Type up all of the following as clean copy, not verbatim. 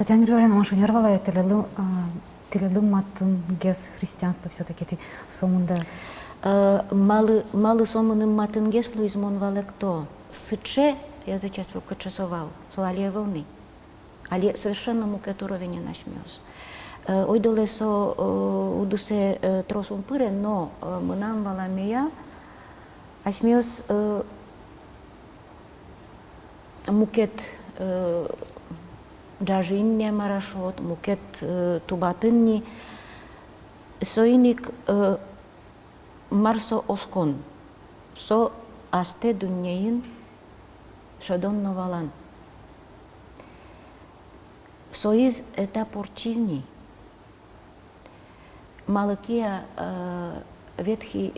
Татьяна Григорьевна, может, нервала телелым матын гес христианство все-таки ты сомунда. Малы сомыным матын гес Луизмон валекто. Сыче язычество кочесовал, суалия волны. Але совершенно мукетуровение нашмёс. Ой долесо удусе тросун пыре, но мынам валамия ашмёс мукет дажинне марашот, мукет тубатынни соиник марсо оскон, со асте дуннеин шадон новалан. Соиз это порчизни. Малакия Ветхий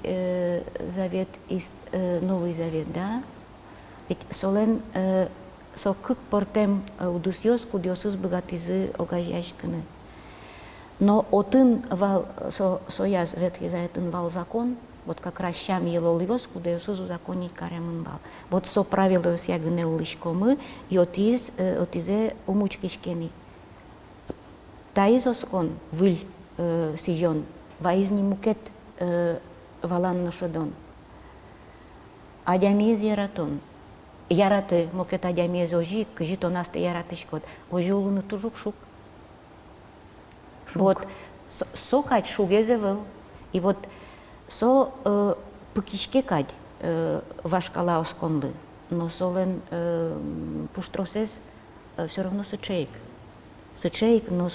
Завет и Новый Завет, да? Ведь солен со как портем удусиос кудиосус богатизы огажяшканы. Но отын вал сояз Ветхий Завет вал закон, вот как раз щам елолиос кудиосус закони каремын вал. Вот со правилос ягне улишкомы и отизе умучкишкени. Таиз оскон выл сижон, ваизни мукет валан нашодон. Адямиз яратон. Яраты мукет адямиз ожи, кажито насты яратышкот. Ожи улуны тужук шук. Вот со кать шугезе выл. И вот со пыкишке кать вашкала осконлы. Но солен пуштросес все равно сычеек. Сычеек, но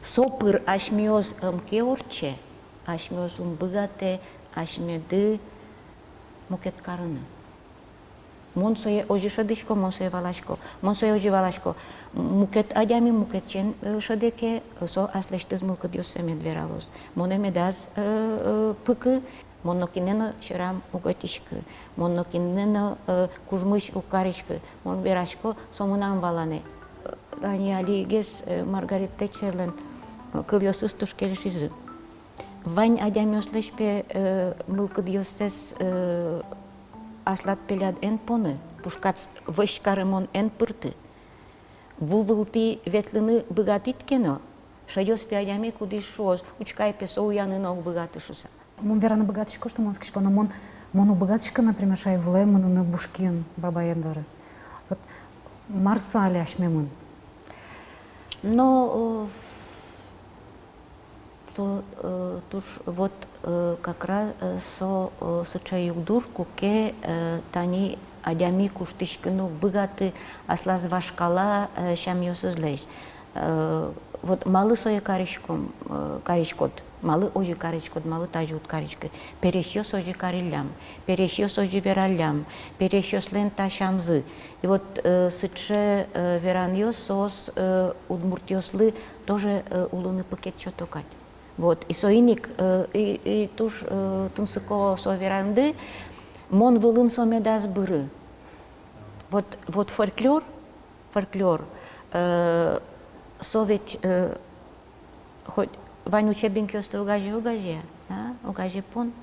сопыр ашмиоз мкеорче, ашмиоз богате, ашмеды мукет карыны. Монсое ожи шадышко, монсое валашко, монсое ожи валашко. Мукет адями, мукет чен шадеке, со аслештез мылка диосе медвералос. Моне медаз пыкы, монокинено шрам угатишкы, монокинено кужмыш укаришкы, мон верашко, сомунам валане. Ани алигес Маргарет Тэтчерлен кыльосыз тушкелишизы. Вань адямёслешпе мылкы диосес аслат пеляд эн поны, пушкац вышкарымон эн пырты. Вувылти ветлыны богатиткено, шайоспе адями кудиш шоз, учкайпе соуяны ног богатышуса. Мон верана богатышко, что мон скишко, но мону богатышко, например, шайвле, мону на бушкин, баба Эндоры. Вот Марсу аляш мемон. Но туж вот как раз со сычаюкдур куке тани адями куштышкыну богаты аслаз вашкала шамьёсызлеш. Вот малы сое каричкот, малы ожи каричкот, малы тажут каричкы. Перешьёс ожи кариллям, перешьёс ожи вераллям, перешьёс лен ташамзы. И вот сыче вераньёс сос удмуртьёслы тоже улуны пакет чотокать. Вот, и соиник, и туж тунсыко со веранды, мон вылын сомедаз быры. Вот фольклор, совет хоть вань учебникёсты угаже, да, угаже пон,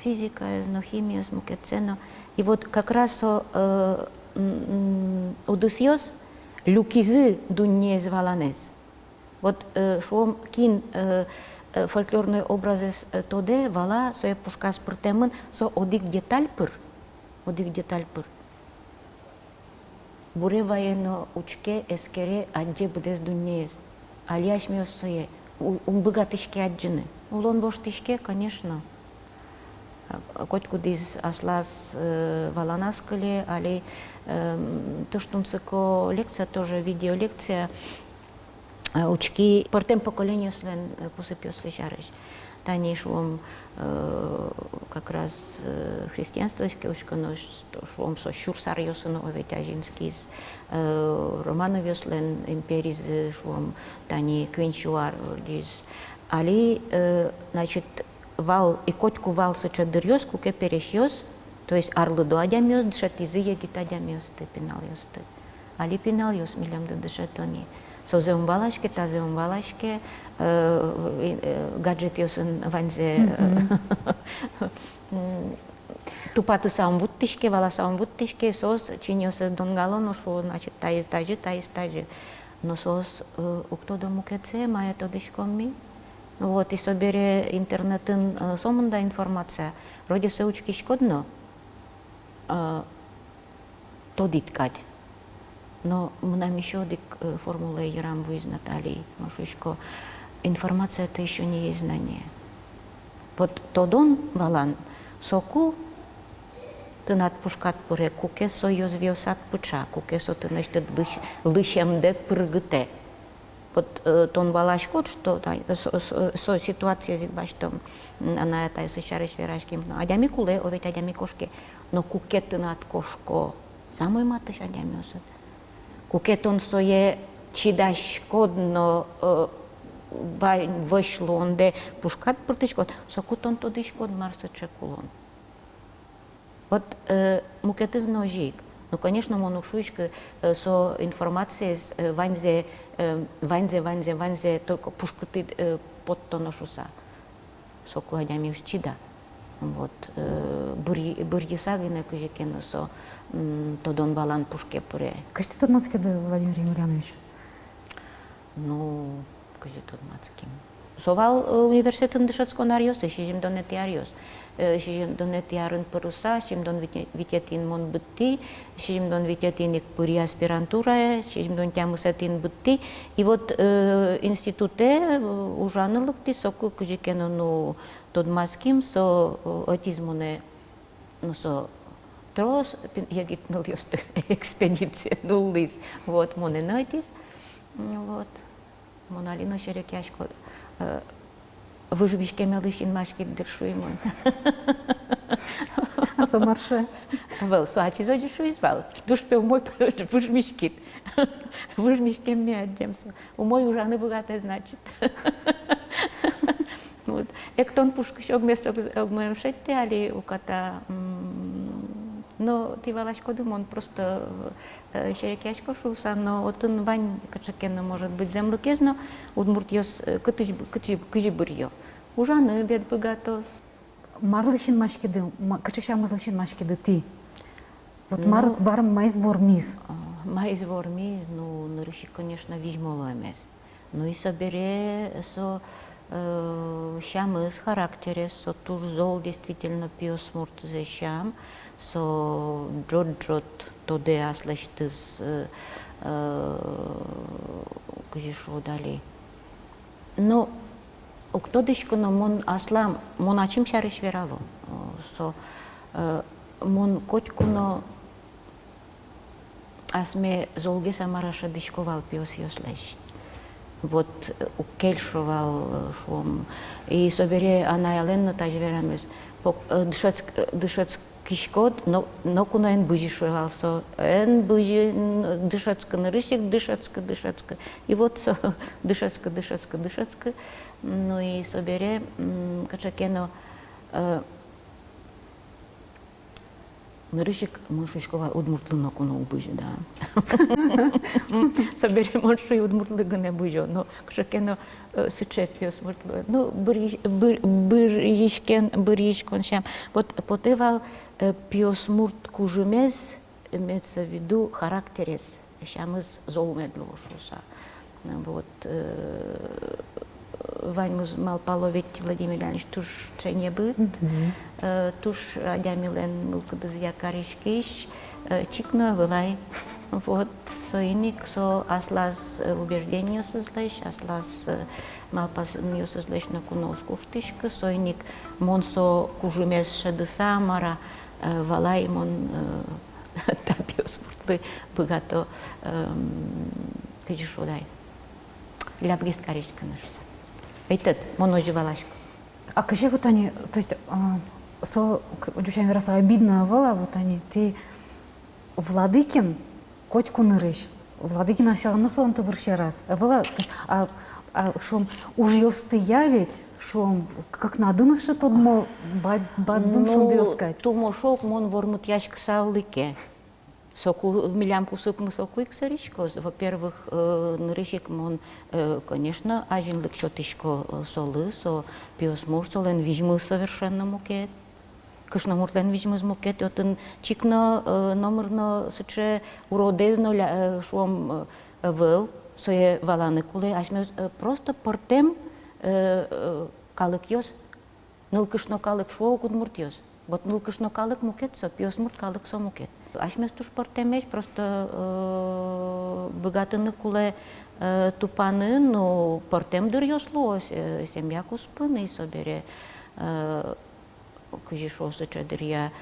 физика, химия, мукецено. И вот как раз удусиос люкизы дуннез валанез. Вот шуом кин фольклорные образы тоде вала соя пушка спортемын со одик деталь пыр. Буре военно учке эскере аджи будес дуннез. Алияш мёсое богатышке аджины. Улон воштышке, конечно. Коть кудиз аслас валанаскали, али то, что лекция тоже видеолекция. Учки портем поколению слен кусыпёсы жарыш. Тани шуом как раз христианство учкано, шуом со шурсарьёсыно оветяжинскис, романовёслен империз шуом тани квинчуар дис. Али, значит, вал и котку вал сычадырьёс, куке перешьёс, то есть арлы до адямёс, дшатизы егит адямёс ты пеналёс. Али пеналёс милям да дшатони. Созе умбалашке, тазе умбалашке, гаджет ёсын ванзе Тупаты сам вуттишке, вала сам вуттишке, сос чиньосы донгало, но шо, значит, таистажи. Но сос, кто дому кеце, мая тодышкоми. Вот, и собере интернетын сомында информация. Роде се учки шкодно, то диткать. Но нам еще дик формулы ярам вы из Натальи Машушко. Информация это еще не есть знание. Вот тодон валан соку ты над пушкат пуре куке со ёзвиосат пуча, куке со ты нечто лышем де прыгте. Вот тон валашкот, что со ситуация зиг баштом она это сычарыш верашким. Адями куле, овет адями кошки. Но куке ты над кошко самой матыш адями осот. Кукетон сое чидашкодно вышло, онде пушкат протичкот, сокутон тодишкод марса чекулон. Вот мукеты зножик. Ну, конечно, монушуечка со информацией ванзе, только пушкаты под тоношуса. Соку адями ущида. Вот, бурьесагина кужекена со тодон балан пушке пуре. Кажете тот мацкеды, Владимир Емельянович? Ну, кажи тот мацким. Совал университетын дышацко нариос, шижим донети ариос. Шижим донети арын пырыса, шижим дон витетин мон бытти, шижим дон витетин ик пыри аспирантура, шижим дон тямысатин бытти. И вот институте ужанылыкти соку кужекена ну тот мацким со аутизмуне, ну со трос, ягит ныльёс экспедиция нуллис, вот моненайтис, вот. Моналино шерекяшко выжбишке мелышин машки дыршуймон. А со марше? Вел, суачи зодишу извал. Душпе мой выжмишкит. Выжмишке мядемся. У мой ужаны богатый, значит. Вот. Эктон пушка еще огмеем шетте, али у кота. Но ти валашко думон просто шерекяшко шуса, но отын вань качакенно может быть землекезно, удмуртьёс кычи бурьё. Ужаны бед богатос. Марлышин машкеды, качаша мазлышин машкеды ти. Вот варм майз вормиз. Майз вормиз, ну, нарыши, конечно, вижмоло эмес. Ну и собере со щам из характере, со туж зол действительно пиосмурт за щам, со джоджот тоде аслаштыз кажешо дали. Но кто дышко, но мон аслам, мон ачим шарыш верало, со мон котькуно асме золге самараша дышковал пиос ёслеш. Вот укельшувал шум и собере она яленно таж верамес дышац кишкот но куна эн быжишувал со эн быжи дышацка нарышик дышацка и вот со дышацка ну и собере качакено нарышик моншушкова удмуртлыно куно убыжи, да. Собере моншу и удмуртлыга не быжо, но кшакено сычепио смуртло. Ну, быришкон шам. Вот потевал пиосмурт кужумез, имеется в виду характерес, шам из золмедлошуса. Вот Вань мал половить Владимир Ильич туш не будет, туш адямилен мылкадыз якаришкиш, чикно вылай. Вот соиник со аслас убеждение созлеш, аслас мал пасынью созлеш на куно скуштишка, соиник монсо кужумес шадыса мара валай мон тапиос муртлы богато кыжишо дай. Ляпгист каришка нашца. Этот моноживалашка. А кажи вот они, то есть, со, дюшами раз обидно вала, вот они, ты Владыкин, котьку нырыш, Владыкина все равно сон ты вырще раз. Вала, то есть, шом уж ёсты явить, шом, как надо наша тот мо, бадзым шом дёскать. Ту мошок мон вормут яшк саулике. Соку милямку сыпмы соку иксаричко. Во-первых, нырышик мон, конечно, ажин лыкчотишко солы, со пиосмур солен вижмы совершенно мукет. кышномуртлен вижмыз мукет, отын чикно номерно сыче уродезно шуом выл, сое валаны куле, ашмез просто портем калык йос, ныл кышно калык шуо кудмурт йос. Вот ныл кышно калык мукет, со пьос мурт калык со мукет. Ашмез туш портемеш просто богатыны куле тупаны, ну портем дыр йосло, семья куспыны собере. Кыжишо сычадырья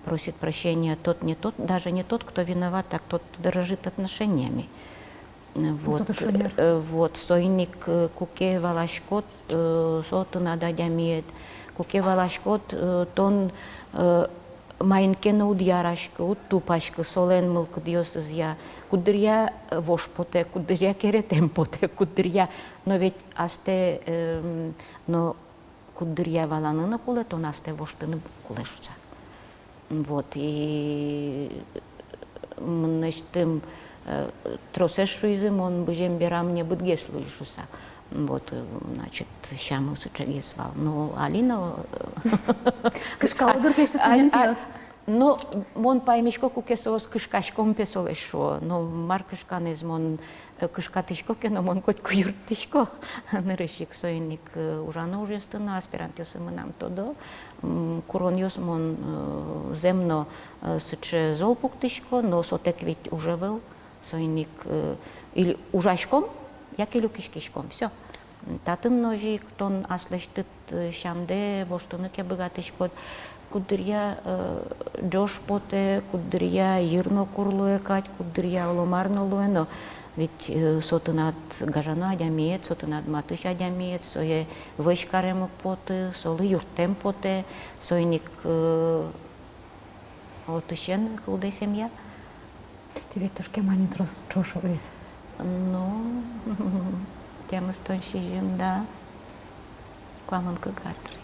просит прощения тот, не тот, даже не тот, кто виноват, так тот, кто дорожит отношениями. Вот, сойник куке валашкот, соту надо дямиет, куке валашкот, тон майнкена удьярашка, уттупашка, солен мылк диосызья, кудырья вошпоте, кудырья керетемпоте, кудырья, но ведь асте, но кудырья валанына куле, то насте воштыны кулешуца. Вот, и значит, тросешуизм, он бежем берам не быдгеслуишуса. Вот, значит, щамы сычагесвал. Ну, Алина... Кышка удыркешті студент. Но мон паймешко кукесос кышкашком песолешо. Но мар кышканез мон кышкатышко кено мон котку юртышко. Нырышик сойник ужана ужестына аспирантиосы мынам тодо. Курон йос мон земно сыче золпуктышко, но сотек ведь уже был сойник или ужашком, як или кишкишком. Все. Татын ножик, тон аслештыт шамде, воштыныке богатышко. Кудырья джош поте, кудырья ирно курлуе кать, кудырья ломарно луе, но ведь сотынат гажана адямиет, сотынат матыш адямиет, сое вышкарему поты, солы юртем поте, сойник отышен худая семья. Ты ведь тушке манит чошу ведь. Ну, тема стонщижим, да. Квамон кагартри.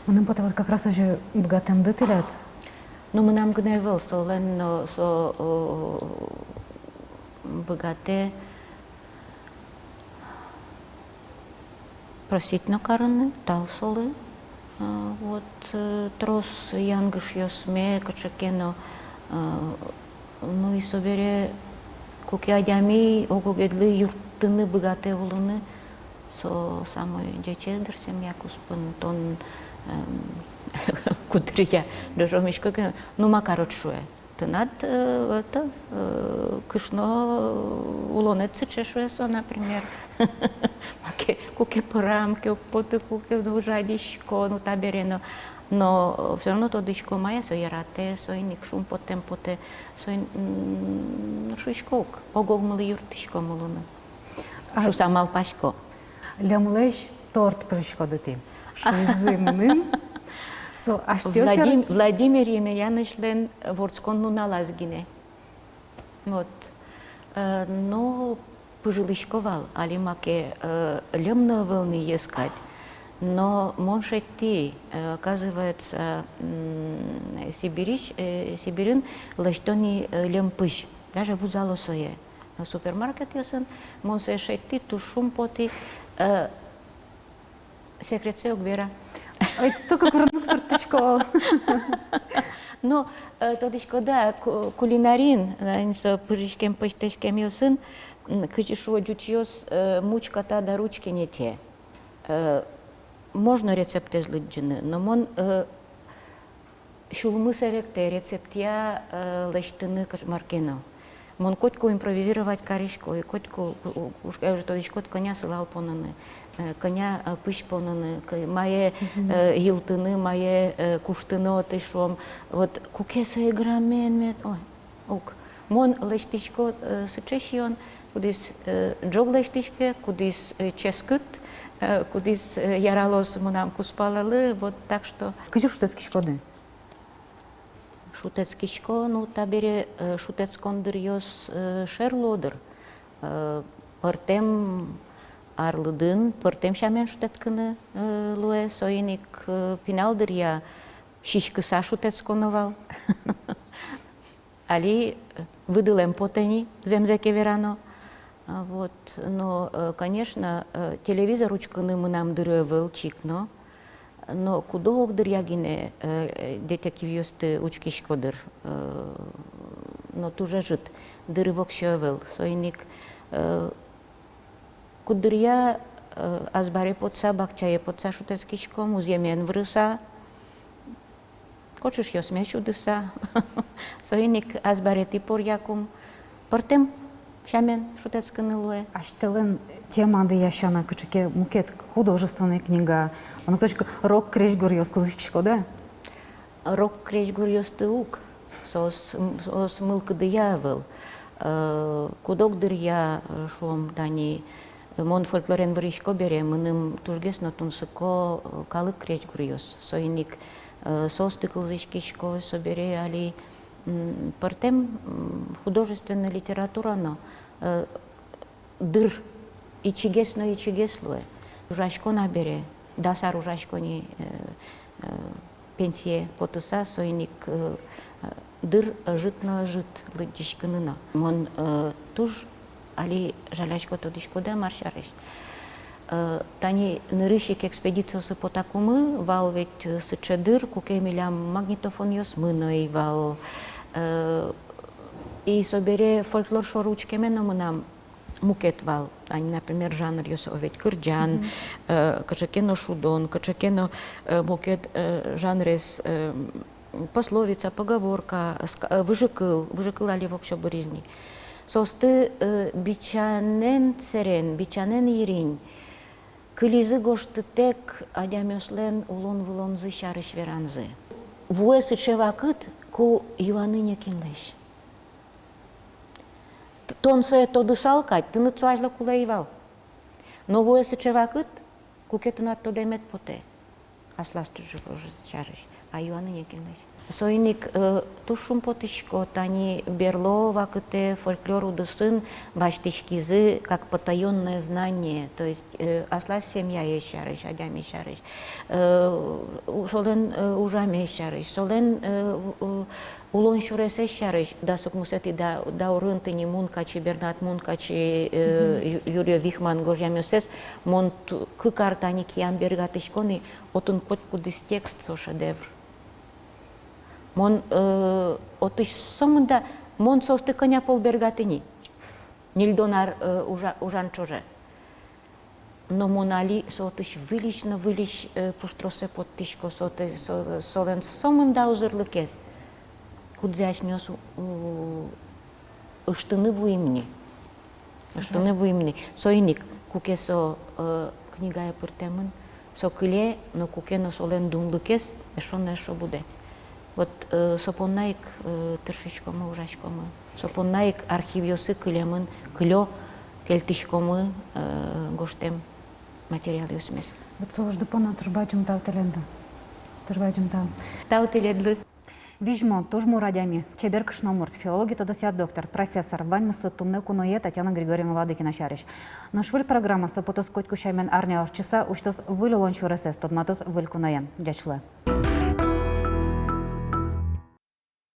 Мынам поте вот как раз уже богатым дытылят. Ну, мы нам гневил, солен, со богате просительно караны, таусолы. Вот трос янгыш йосме, качакено, ну и собере куки адями, огогедлы юртыны богате улыны, со самой дечедр семья куспын, тон кудрия, даже мешка, ну макарот шуе. Тынат это кышно улонец чешуесо, например. Куке порамки, поты куке дужадишко, ну таберено. Но все равно то дичко мая соярате, сойник шум потем поте, сой шушкок, огогмалы юртишко мулуны. Шуса малпашко. Лямлеш торт прыжко дыты. Шизымным. Владимир Емельянович ворцкон ну налазгине. Вот. Но пожилышковал, али маке лемно волны искать. Но моншетти, оказывается, сибирин лаштони лемпыш, даже в узалосое. На супермаркет ясын, монсешетти тушум поти секрет гвера. Ой, только продуктор тышко. Но тодышко да, кулинарин, инсо пыжишкем пыштышкем ясын, кычешо джучьос мучката да ручки не те. Можно рецепты злыджины, но мон шулмы серекте рецептия лештыны маркено. Мон котку импровизировать каришко, и котку уж тодышко коня сылал понаны, коня пыш понаны, мае елтыны, мае куштыны отышом. Вот кукесо играмен мет, ой, ук. Мон лештышко сычешион, кудис джог лештышке, кудис ческут. Кудис яралос мунам куспалалы, вот так что... Кыжы шутецкий шкоды? Шутецкий шко, ну табере шутецкондыр йос шерлодыр. Пыртем арлыдын, пыртем шамен шутеткыны луэ, сойник пиналдыр я шишкыса шутецконовал. Али выдылем потени земзеке верано. Вот, но, конечно, телевизор учканы мы нам дырывал чикно. но кудогдыр ягине детектив юсты учкишкодыр, но тоже жит, дыры вокшевел, сойник кудыря азбаре потса, бакчае потса шутецкишко, муземен врыса, Кочуш јос мечудыса, сойник азбаре типор якум, портем шамен шутецканылуе. Аштелен темады яшана кычыке мукет художественная книга. Он точка рок креш гурьёс кызычко, да? Рок креш гурьёс тыук, сос мылкы дыявыл. Кудокдыр я шуом тани мон фольклорен вырышко бере, мыным тужгес нотунсыко калык креш гурьёс. Сойник состы кылзычкишко собере али портем художественная литература, но дыр и чигеслуе. Ужашко набере, дасар ужашкони пенсия потыса, сойник дыр житно жит лыдишкынына. Мон туж али жалячко тодишко да маршареш. Тани нырышик экспедициясы по такумы, вал ведь сычедыр, куке милям магнитофон ёс мыной вал. И собере фольклор шоручкеме, но мы нам мукет вал. Они, например, жанр ёс овет кырджан, качакено шудон, качакено мукет жанрес пословица, поговорка, выжикыл али вообще боризни. Состы бичанен церен, бичанен ирень. Кылизы гошты тек адямёслен улон-вулонзы шарыш веранзы. Вуэсы чевакыт ку юаныне кинлеш. Тонсое тоды салкать, ты нацважла кулаивал. Но вуэсы чевакыт ку кетынат тодемет поте. Аслас чужы шарыш, а юаныне кинлеш. Сойник тушум потышко, тани берло вакыте фольклор удысын баштышкизы как потаенное знание, то есть аслас семья ещарыш, адям ещарыш, солен ужам ещарыш, солен улон шурес ещарыш, да сукмусети да урынты не мункачи, Бернат мункачи, Юрия Вихман гожьямёсес, мон кыкар тани киян бергатышкони, отын подкудыс текст со шедевр. Мон отыш сомында мон состы коня полбергатыни. Нильдонар ужан чоже. Но мон али сотыш вылиш пуштросе подтышко солен сомында узырлыкез. Кудзяш мёс ыштыны вуимни. Ыштыны вуимни. Сойник кукесо книгая пыртемын. Со кыле, но кукено солен думлыкез, эшон эшо буде. Вот сопоннаик тыршичкомы, ужачкомы. Сопоннаик архивиосы кылемын, кылё келтишкомы гоштем материал юсмес. Вот соожды пона турбачым таутеленді. Турбачым тау. Таутеледлы. Вижмо, тужму радями. Чебер кышномурт, филология тодосят доктор, профессор, ваньмысы тумны кунуе Татьяна Григорьевна Ладыкина шариш. Наш выль программа сопотос котку шаймен арня часа, уштос выль лончу ресес, тодматос выль кунаен. Дячлы.